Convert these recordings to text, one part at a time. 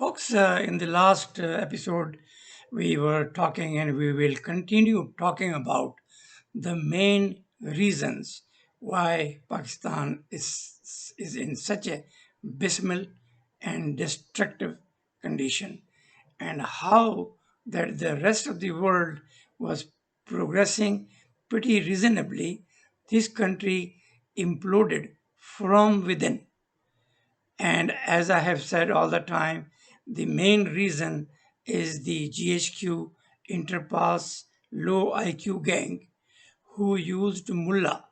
Folks, in the last episode, we were talking and we will continue talking about the main reasons why Pakistan is in such a abysmal and destructive condition, and how that the rest of the world was progressing pretty reasonably. This country imploded from within, and as I have said all the time, the main reason is the GHQ interpass low IQ gang who used mullah.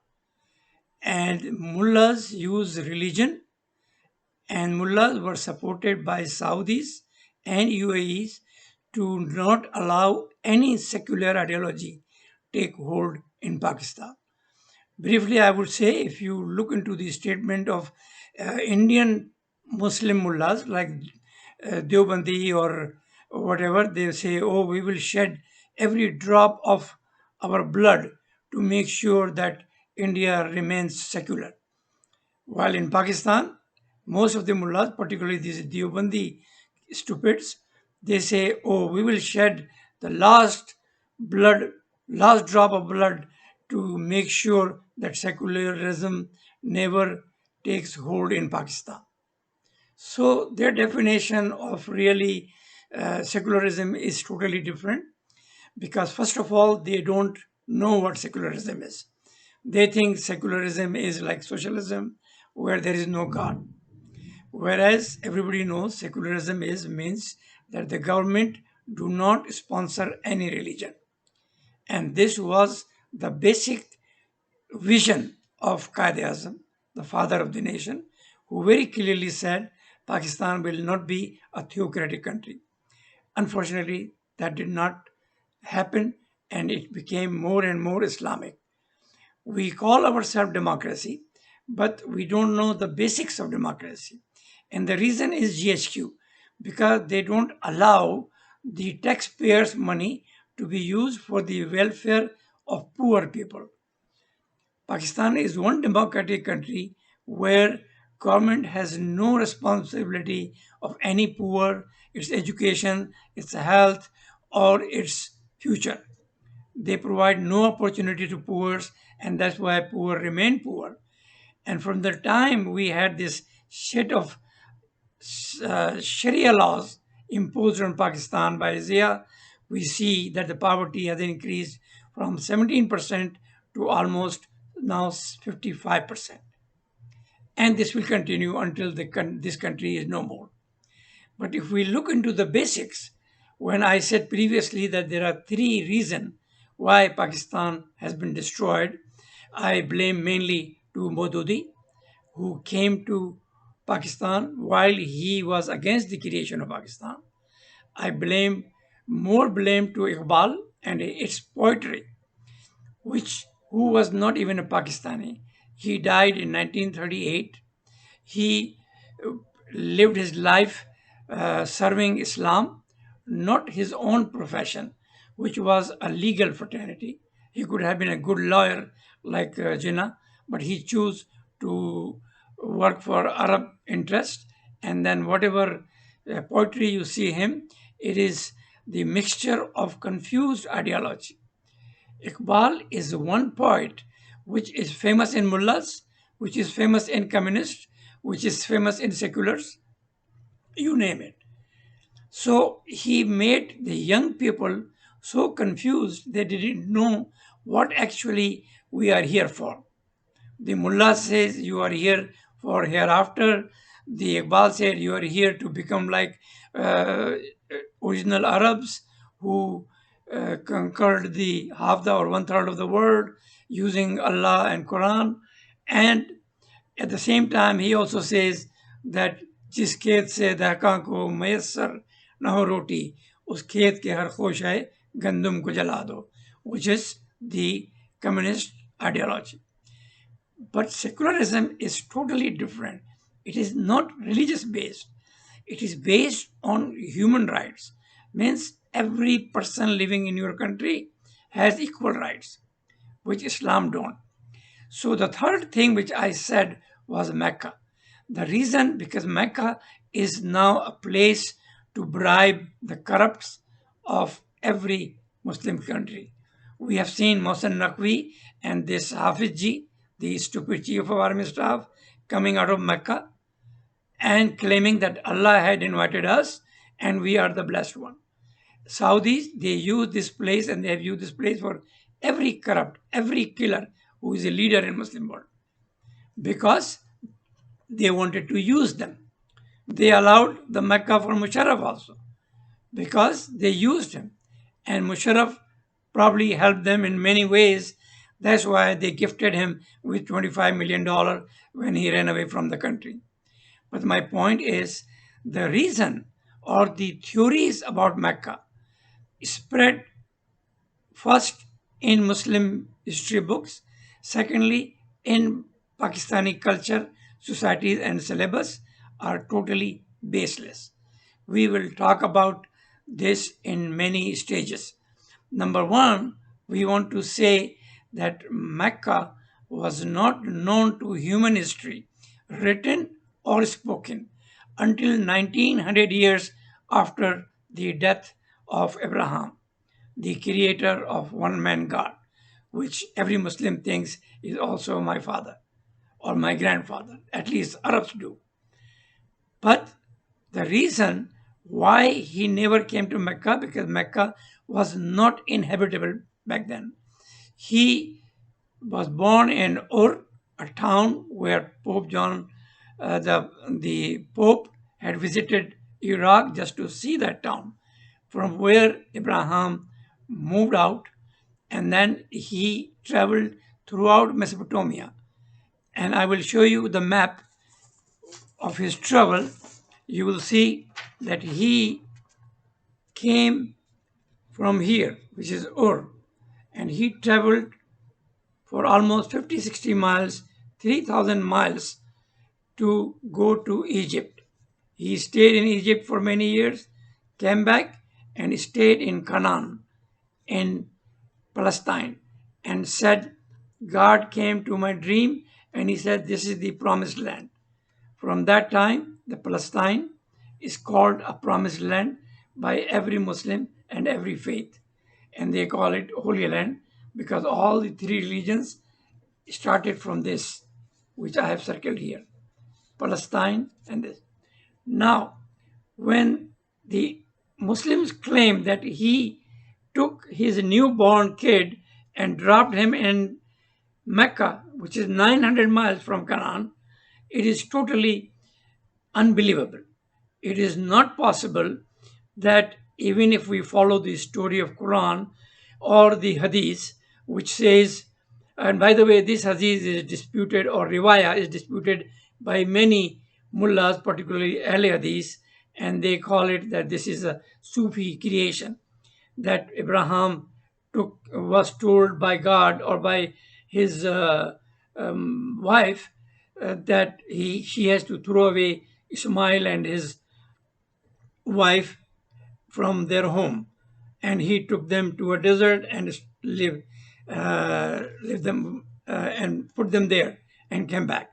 And mullahs use religion, and mullahs were supported by Saudis and UAEs to not allow any secular ideology take hold in Pakistan. Briefly, I would say if you look into the statement of Indian Muslim mullahs like Deobandi or whatever, they say, oh, we will shed every drop of our blood to make sure that India remains secular. While in Pakistan, most of the mullahs, particularly these Deobandi stupids, they say, oh, we will shed the blood, last drop of blood to make sure that secularism never takes hold in Pakistan. So their definition of really secularism is totally different because, first of all, they don't know what secularism is. They think secularism is like socialism where there is no God. Whereas everybody knows secularism means that the government do not sponsor any religion. And this was the basic vision of Quaid-e-Azam, the father of the nation, who very clearly said Pakistan will not be a theocratic country. Unfortunately, that did not happen and it became more and more Islamic. We call ourselves democracy, but we don't know the basics of democracy. And the reason is GHQ, because they don't allow the taxpayers' money to be used for the welfare of poor people. Pakistan is one democratic country where government has no responsibility of any poor, its education, its health, or its future. They provide no opportunity to poor, and that's why poor remain poor. And from the time we had this shit of Sharia laws imposed on Pakistan by Zia, we see that the poverty has increased from 17% to almost now 55%. And this will continue until this country is no more. But if we look into the basics, when I said previously that there are three reasons why Pakistan has been destroyed, I blame mainly to Modudi, who came to Pakistan while he was against the creation of Pakistan. I blame more blame to Iqbal and its poetry, which who was not even a Pakistani. He died in 1938. He lived his life serving Islam, not his own profession, which was a legal fraternity. He could have been a good lawyer like Jinnah, but he chose to work for Arab interest. And then whatever poetry you see him, it is the mixture of confused ideology. Iqbal is one poet which is famous in mullahs, which is famous in communists, which is famous in seculars, you name it. So he made the young people so confused they didn't know what actually we are here for. The mullah says you are here for hereafter. The Iqbal said you are here to become like uh, original Arabs who conquered the half the or one third of the world using Allah and Quran. And at the same time, he also says that जिस खेत से दहका को मैसर न हो रोटी उस खेत के हर खोश है गंदम को जला दो, which is the communist ideology. But secularism is totally different. It is not religious based. It is based on human rights. Means every person living in your country has equal rights, which Islam don't. So the third thing which I said was Mecca. The reason because Mecca is now a place to bribe the corrupts of every Muslim country. We have seen Mohsen Naqvi and this Hafizji, the stupid chief of army staff, coming out of Mecca and claiming that Allah had invited us and we are the blessed one. Saudis, they use this place and they have used this place for every corrupt, every killer who is a leader in Muslim world because they wanted to use them. They allowed the Mecca for Musharraf also because they used him. And Musharraf probably helped them in many ways. That's why they gifted him with $25 million when he ran away from the country. But my point is the reason or the theories about Mecca spread first in Muslim history books, secondly in Pakistani culture, societies and syllabus are totally baseless. We will talk about this in many stages. Number one, we want to say that Mecca was not known to human history, written or spoken, until 1900 years after the death of Abraham, the creator of one man God, which every Muslim thinks is also my father or my grandfather. At least Arabs do. But the reason why he never came to Mecca, because Mecca was not inhabitable back then. He was born in Ur, a town where Pope John, the Pope, had visited Iraq just to see that town, from where Abraham moved out, and then he traveled throughout Mesopotamia. And I will show you the map of his travel. You will see that he came from here, which is Ur, and he traveled for almost 50-60 miles, 3,000 miles to go to Egypt. He stayed in Egypt for many years, came back and stayed in Canaan in Palestine and said, God came to my dream and he said, this is the promised land. From that time, the Palestine is called a promised land by every Muslim and every faith. And they call it Holy Land because all the three religions started from this, which I have circled here, Palestine and this. Now, when the Muslims claim that he took his newborn kid and dropped him in Mecca, which is 900 miles from Canaan, it is totally unbelievable. It is not possible that even if we follow the story of Quran or the Hadith, which says, and by the way, this Hadith is disputed or Riwayah is disputed by many mullahs, particularly Ahl Hadith, and they call it that this is a Sufi creation, that Abraham was told by God or by his wife that she has to throw away Ismail and his wife from their home, and he took them to a desert and lived them and put them there and came back.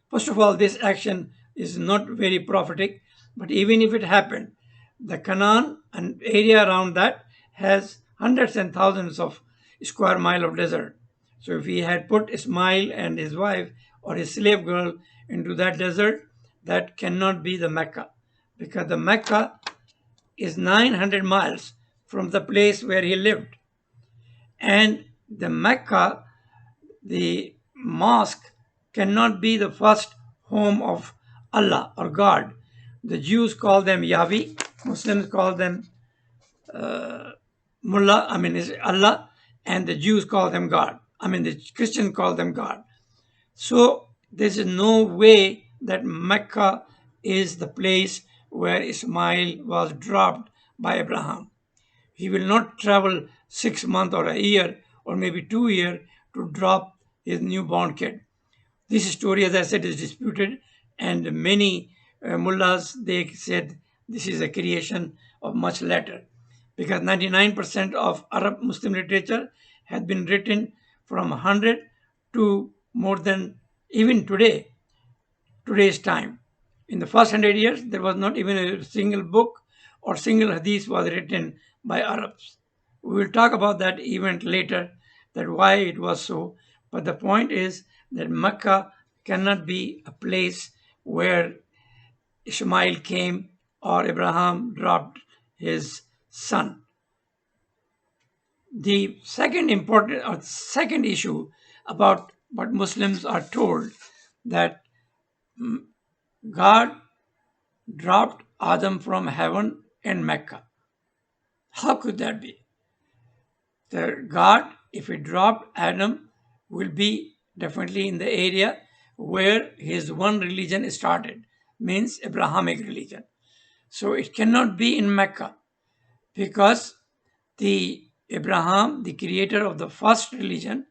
First of all, this action is not very prophetic, but even if it happened, the Canaan and area around that has hundreds and thousands of square mile of desert. So if he had put Ismail and his wife or his slave girl into that desert, that cannot be the Mecca, because the Mecca is 900 miles from the place where he lived. And the Mecca, the mosque, cannot be the first home of Allah or God. The Jews call them Yahweh, Muslims call them mullah, is Allah, and the Jews call them God. The Christians call them God. So there's no way that Mecca is the place where Ismail was dropped by Abraham. He will not travel 6 months or a year or maybe 2 years to drop his newborn kid. This story, as I said, is disputed, and many mullahs, they said this is a creation of much later, because 99% of Arab Muslim literature has been written from 100 to more than even today's time. In the first 100 years, there was not even a single book or single hadith was written by Arabs. We will talk about that event later, that why it was so. But the point is that Mecca cannot be a place where Ishmael came or Abraham dropped his son. The second important or second issue about what Muslims are told, that God dropped Adam from heaven in Mecca. How could that be? The God, if he dropped Adam, will be definitely in the area where his one religion started, means Abrahamic religion. So it cannot be in Mecca, because the Abraham, the creator of the first religion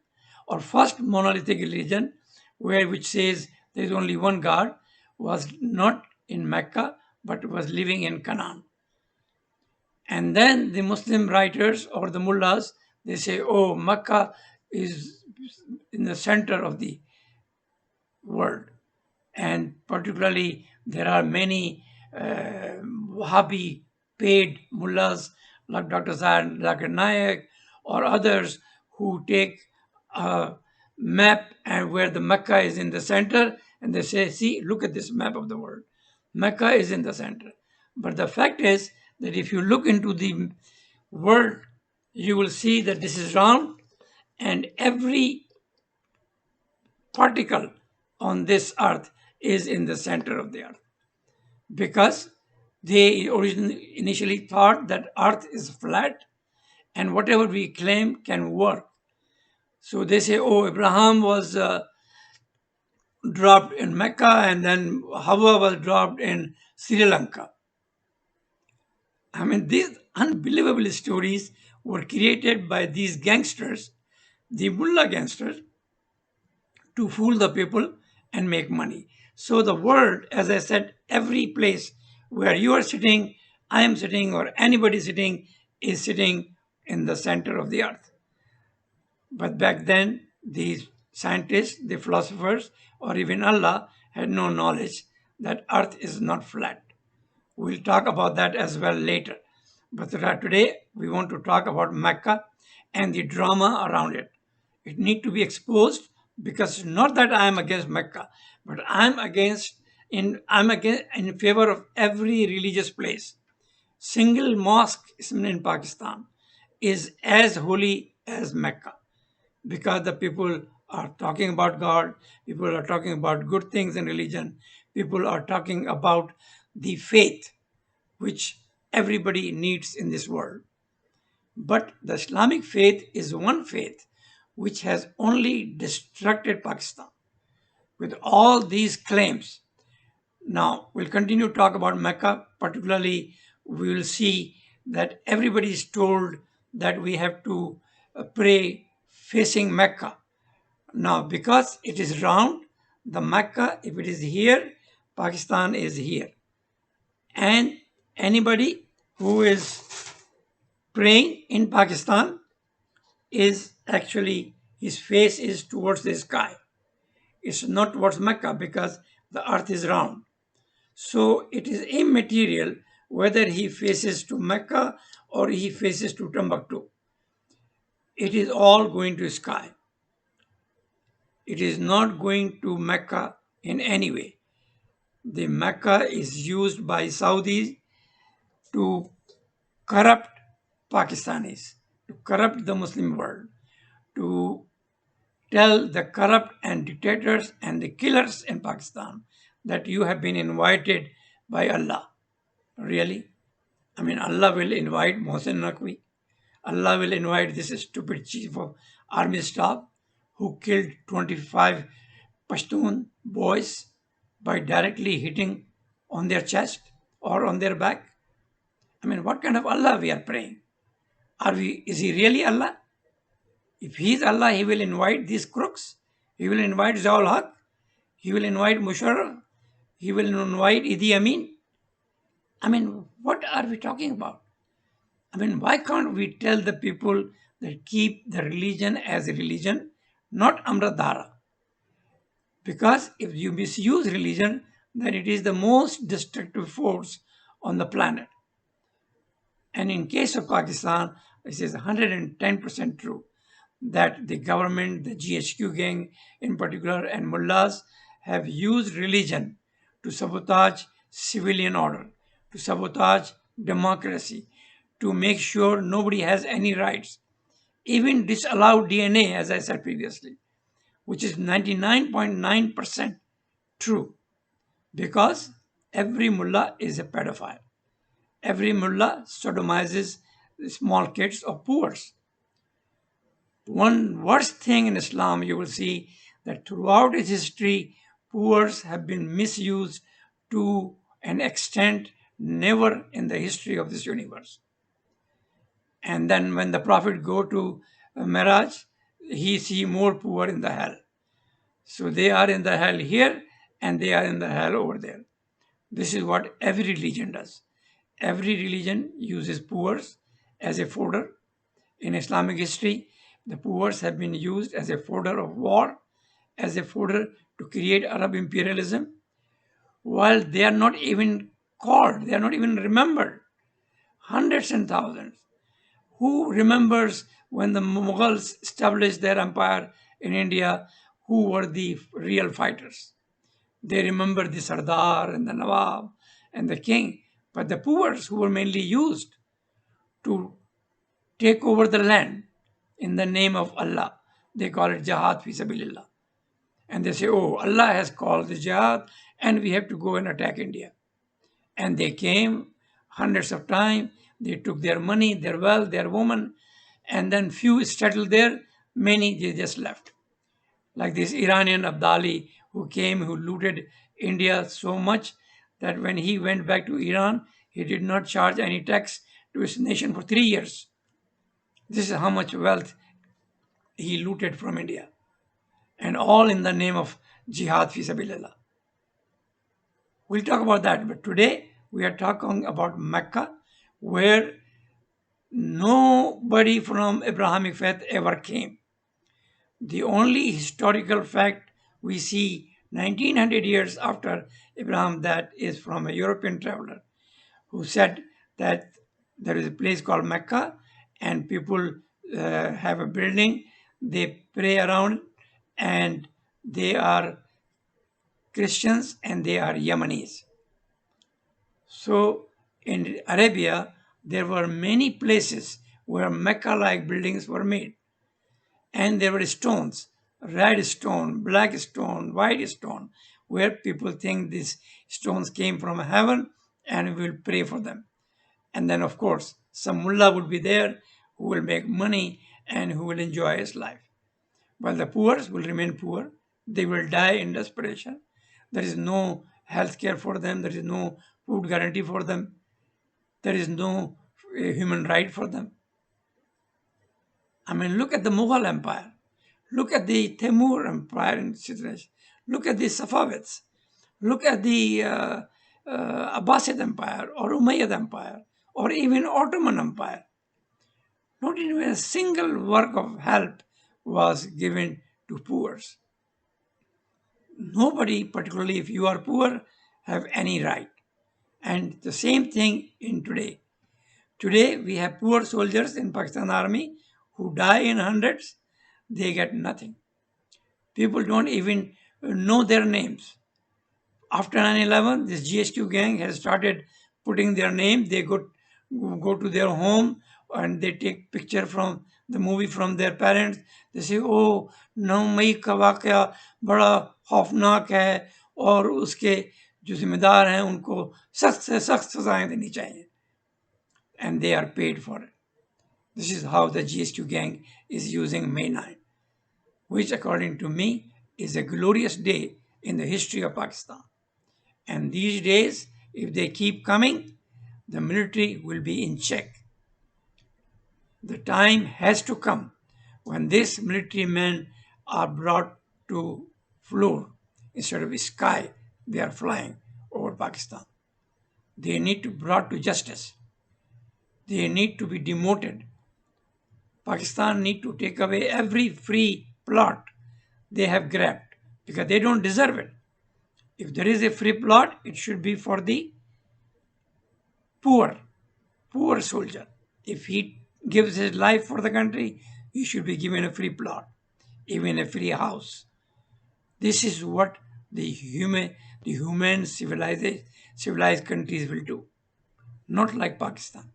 or first monolithic religion, which says there is only one God, was not in Mecca but was living in Canaan. And then the Muslim writers or the mullahs, they say, oh, Mecca is in the center of the world. And particularly, there are many Wahhabi paid mullahs like Dr. Zakir Naik or others who take a map and where the Mecca is in the center, and they say, see, look at this map of the world. Mecca is in the center. But the fact is that if you look into the world, you will see that this is round, and every particle on this earth is in the center of the earth, because they initially thought that earth is flat and whatever we claim can work. So they say, oh, Abraham was dropped in Mecca and then Hawa was dropped in Sri Lanka. I mean, these unbelievable stories were created by these gangsters, the mullah gangsters, to fool the people and make money. So the world, as I said, every place where you are sitting, I am sitting, or anybody sitting, is sitting in the center of the earth. But back then, these scientists, the philosophers, or even Allah had no knowledge that earth is not flat. We'll talk about that as well later. But today, we want to talk about Mecca and the drama around it. It need to be exposed, because not that I am against Mecca, but I'm against in favor of every religious place. Single mosque in Pakistan is as holy as Mecca, because the people are talking about God, people are talking about good things in religion, people are talking about the faith which everybody needs in this world. But the Islamic faith is one faith which has only destructed Pakistan with all these claims. Now, we'll continue to talk about Mecca. Particularly, we will see that everybody is told that we have to pray facing Mecca. Now, because it is round, the Mecca, if it is here, Pakistan is here. And anybody who is praying in Pakistan is actually, his face is towards the sky. It's not towards Mecca, because the earth is round. So it is immaterial whether he faces to Mecca or he faces to Timbuktu. It is all going to sky. It is not going to Mecca in any way. The Mecca is used by Saudis to corrupt Pakistanis, to corrupt the Muslim world, to tell the corrupt and dictators and the killers in Pakistan that you have been invited by Allah. Really? I mean, Allah will invite Mohsen Naqvi. Allah will invite this stupid chief of army staff who killed 25 Pashtun boys by directly hitting on their chest or on their back. I mean, what kind of Allah we are praying? Is he really Allah? If he is Allah, he will invite these crooks. He will invite Zaul Haq. He will invite Musharraf. He will invite Idi Amin. I mean, what are we talking about? I mean, why can't we tell the people that keep the religion as a religion, not Amradhara? Because if you misuse religion, then it is the most destructive force on the planet. And in case of Pakistan, this is 110% true that the government, the GHQ gang in particular, and mullahs have used religion to sabotage civilian order, to sabotage democracy, to make sure nobody has any rights, even disallow DNA, as I said previously, which is 99.9% true, because every mullah is a pedophile. Every mullah sodomizes small kids or poor. One worst thing in Islam, you will see that throughout its history, poor have been misused to an extent never in the history of this universe. And then when the Prophet go to Miraj, he see more poor in the hell. So they are in the hell here and they are in the hell over there. This is what every religion does. Every religion uses poor as a fodder. In Islamic history, the poor have been used as a fodder of war, as a fodder to create Arab imperialism, while they are not even called, they are not even remembered. Hundreds and thousands. Who remembers when the Mughals established their empire in India, who were the real fighters? They remember the Sardar and the Nawab and the king, but the poor who were mainly used to take over the land in the name of Allah. They call it jihad fi sabilillah. And they say, oh, Allah has called the jihad and we have to go and attack India. And they came hundreds of times. They took their money, their wealth, their women, and then few settled there. Many, they just left. Like this Iranian Abdali who came, who looted India so much that when he went back to Iran, he did not charge any tax to his nation for 3 years. This is how much wealth he looted from India. And all in the name of jihad fi sabilillah. We'll talk about that. But today we are talking about Mecca, where nobody from Abrahamic faith ever came. The only historical fact we see 1900 years after Abraham, that is from a European traveler who said that there is a place called Mecca and people have a building, they pray around, and they are Christians and they are Yemenis. So in Arabia, there were many places where Mecca-like buildings were made. And there were stones, red stone, black stone, white stone, where people think these stones came from heaven and we will pray for them. And then, of course, some mullah would be there who will make money and who will enjoy his life. While the poor will remain poor, they will die in desperation. There is no health care for them, there is no food guarantee for them, there is no human right for them. I mean, look at the Mughal Empire. Look at the Timur Empire in Sidresh. Look at the Safavids. Look at the Abbasid Empire or Umayyad Empire or even Ottoman Empire. Not even a single work of help was given to poor. Nobody, particularly if you are poor, have any right. And the same thing in today. Today we have poor soldiers in Pakistan Army who die in hundreds. They get nothing. People don't even know their names. After 9/11, this GHQ gang has started putting their name. They go to their home and they take picture from the movie from their parents. They say, oh, 9 मई का वाकया बड़ा खौफनाक है और उसके जो जिम्मेदार हैं उनको सख्त से सख्त सजाएं देनी चाहिए. And they are paid for it. This is how the GHQ gang is using May 9, which according to me is a glorious day in the history of Pakistan. And these days, if they keep coming, the military will be in check. The time has to come when these military men are brought to floor instead of sky. They are flying over Pakistan. They need to be brought to justice. They need to be demoted. Pakistan need to take away every free plot they have grabbed because they don't deserve it. If there is a free plot, it should be for the poor, poor soldier, if he gives his life for the country, he should be given a free plot, even a free house. This is what the human civilized countries will do, not like Pakistan.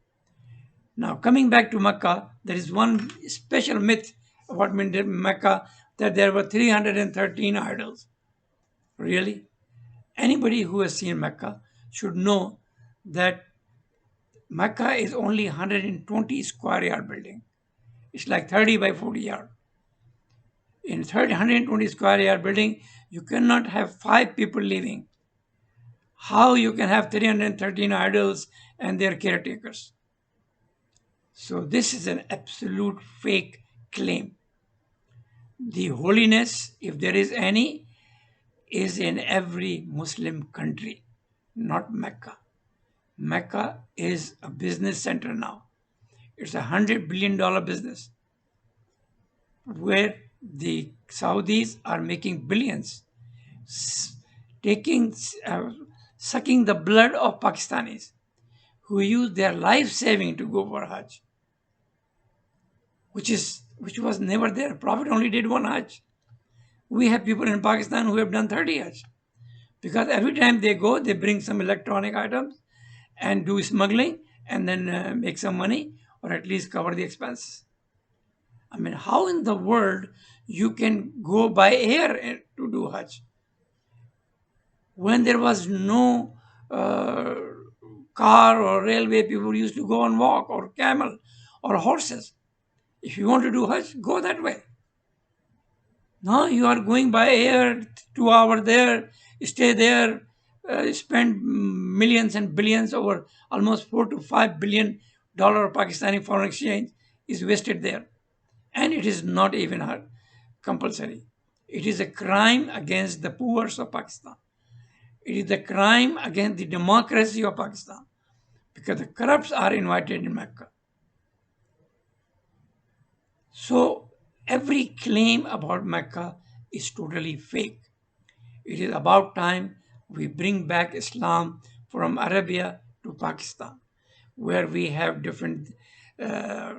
Now, coming back to Mecca, there is one special myth about Mecca, that there were 313 idols. Really? Anybody who has seen Mecca should know that Mecca is only 120 square yard building. It's like 30 by 40 yard. In 120 square yard building, you cannot have 5 people living. How you can have 313 idols and their caretakers? So this is an absolute fake claim. The holiness, if there is any, is in every Muslim country, not Mecca. Mecca is a business center now. It's $100 billion business where the Saudis are making billions, taking, sucking the blood of Pakistanis who use their life saving to go for Hajj, which was never there. Prophet only did one Hajj. We have people in Pakistan who have done 30 Hajj because every time they go, they bring some electronic items and do smuggling and then make some money or at least cover the expenses. I mean, how in the world you can go by air to do Hajj when there was no uh, car or railway? People used to go and walk or camel or horses. If you want to do Hajj, go that way. Now you are going by air, 2 hours there, stay there, spend millions and billions, over almost $4 to $5 billion Pakistani foreign exchange is wasted there. And it is not even compulsory. It is a crime against the poor of Pakistan. It is a crime against the democracy of Pakistan because the corrupts are invited in Mecca. So every claim about Mecca is totally fake. It is about time we bring back Islam from Arabia to Pakistan, where we have different uh,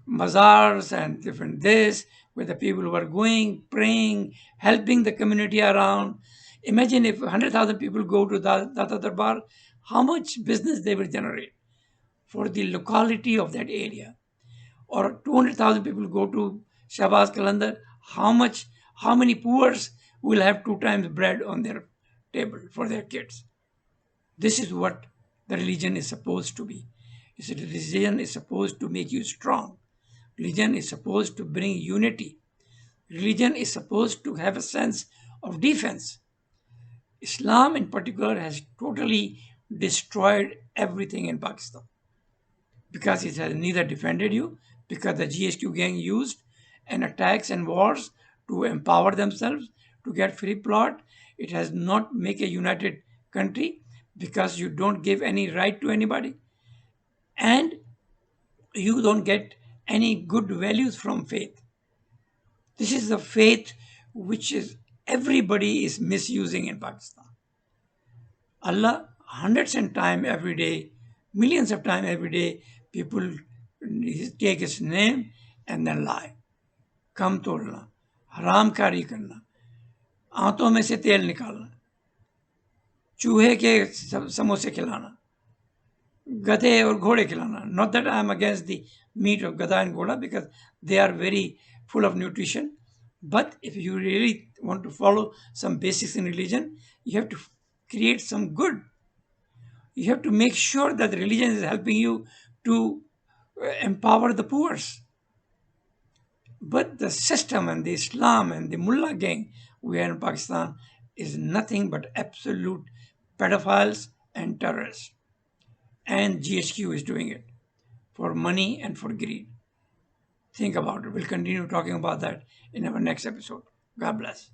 mazars and different this, where the people who are going, praying, helping the community around. Imagine if 100,000 people go to Data Darbar, how much business they will generate for the locality of that area. Or 200,000 people go to Shahbaz Kalandar, how many poors will have 2 times bread on their table for their kids? This is what the religion is supposed to be. Religion is supposed to make you strong. Religion is supposed to bring unity. Religion is supposed to have a sense of defense. Islam, in particular, has totally destroyed everything in Pakistan because it has neither defended you, because the GSQ gang used and attacks and wars to empower themselves to get free plot. It has not make a united country because you don't give any right to anybody and you don't get any good values from faith. This is the faith which is everybody is misusing in Pakistan. Allah, hundreds of times every day, millions of times every day, people take his name and then lie. कम तोड़ना, हराम कारी करना, आंतों में से तेल निकालना, चूहे के समोसे खिलाना, गधे और घोड़े खिलाना. Not that I am against the meat of gada and ghoda because they are very full of nutrition. But if you really want to follow some basics in religion, you have to create some good. You have to make sure that religion is helping you to empower the poor. But the system and the Islam and the mullah gang we are in Pakistan is nothing but absolute pedophiles and terrorists. And GHQ is doing it for money and for greed. Think about it. We'll continue talking about that in our next episode. God bless.